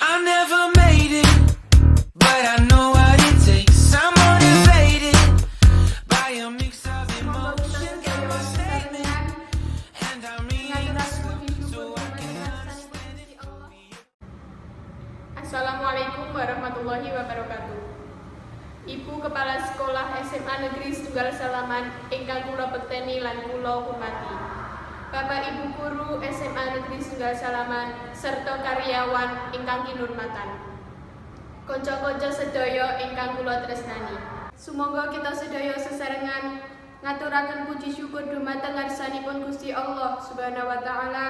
I never made it, but I know what it takes. I'm motivated by a mix of emotions and excitement, and I mean so I can understand it. Assalamualaikum warahmatullahi wabarakatuh. Ibu Kepala Sekolah SMA Negeri Setunggal Salaman ingkang kula bekteni lan kula hormati. Bapak Ibu Guru SMA Negeri Setunggal Salaman serta karyawan ingkang kinurmatan. Kanca-kanca sedaya ingkang kula tresnani. Sumangga kita sedaya sesarengan ngaturaken puji syukur dumateng ngarsanipun Gusti Allah Subhanahu wa taala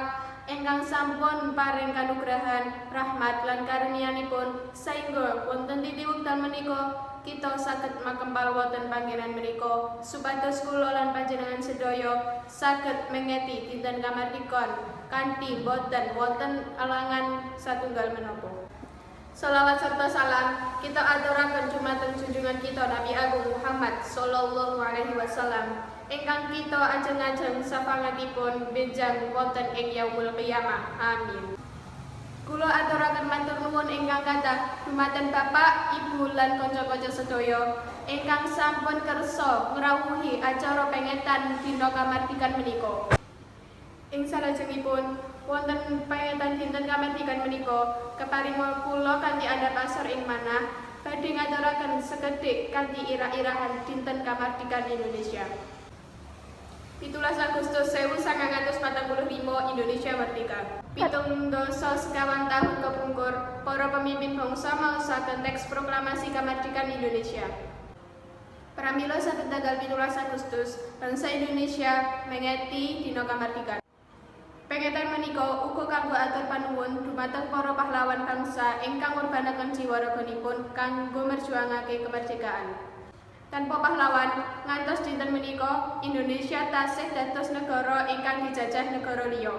ingkang sampun paring kanugrahan, rahmat lan karunianipun saengga wonten titi wekdal menika kita saged makempal wonten panggenan menika supados kula lan panjenengan sedaya saged mengeti dinten kamardikan kanthi boten wonten alangan satunggal menapa. Shalawat serta salam kita aturaken dumateng junjungan kita Nabi Agung Muhammad sallallahu alaihi wasallam ingkang kita ajeng-ajeng sapangatipun benjang wonten ing yaumul qiyamah. Amin. Kula aturaken matur nuwun ingkang kathah dumateng Bapak, Ibu lan kanca-kanca sedaya ingkang sampun kersa ngrawuhi acara pengetan dina kamardikan menika. Ing salajengipun wonten pengetan dinten kamardikan menika keparinga kula kanthi andhap asor ing manah badhe ngaturaken sekedhik kanthi irah-irahan dinten kamardikan Indonesia. 17 Agustus 1945 Indonesia merdeka. 17 sekawan tahun kepungkur, para pemimpin bangsa maosaken teks proklamasi kamardikan Indonesia. Pramila saben tanggal 17 Agustus, bangsa Indonesia mengeti dina kamardikan. Pengetan menika uga kanggo atur panuwun dumateng para pahlawan bangsa ingkang ngorbanaken jiwa raganipun kanggo merjuangake kemerdekaan. Tanpa pahlawan, ngantos dinten menika Indonesia tasih dados negara ingkang dijajah negara liya.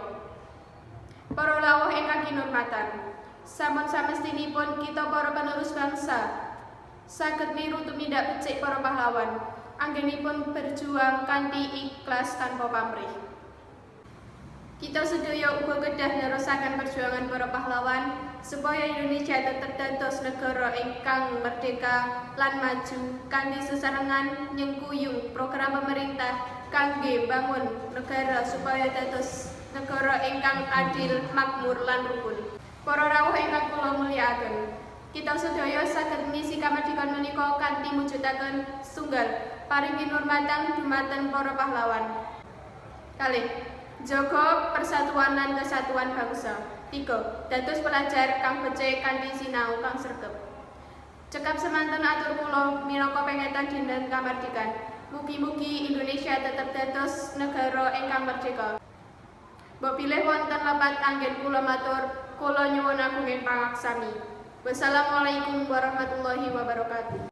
Para lawuh ingkang kinurmatan, sampun samestinipun kita para penerus bangsa saged niru tumindak becik para pahlawan, anggenipun berjuang kanthi ikhlas tanpa pamrih. Kita sedaya uga kedah nerusaken perjuangan para pahlawan supaya Indonesia tetap dados negara ingkang merdeka lan maju kanthi sesarengan nyengkuyung program pemerintah kangge bangun negara supaya dados negara ingkang adil, makmur lan rukun. Para rawuh ingkang kula mulyakaken, kita sedaya saged ngisi kamardikan menika kanthi mujudaken setunggal paring kinurmatan dumateng para pahlawan. Kalih, jaga persatuan lan kesatuan bangsa. 3. Dados pelajar kang becik kanthi sinau kang sregep. Cekap semanten atur kula minangka pengetan dinten kamardikan. Mugi-mugi Indonesia tetep dados negara ingkang merdeka. Mbok bilih wonten lepat anggen kula matur, kula nyuwun agunging pangaksami. Wassalamualaikum warahmatullahi wabarakatuh.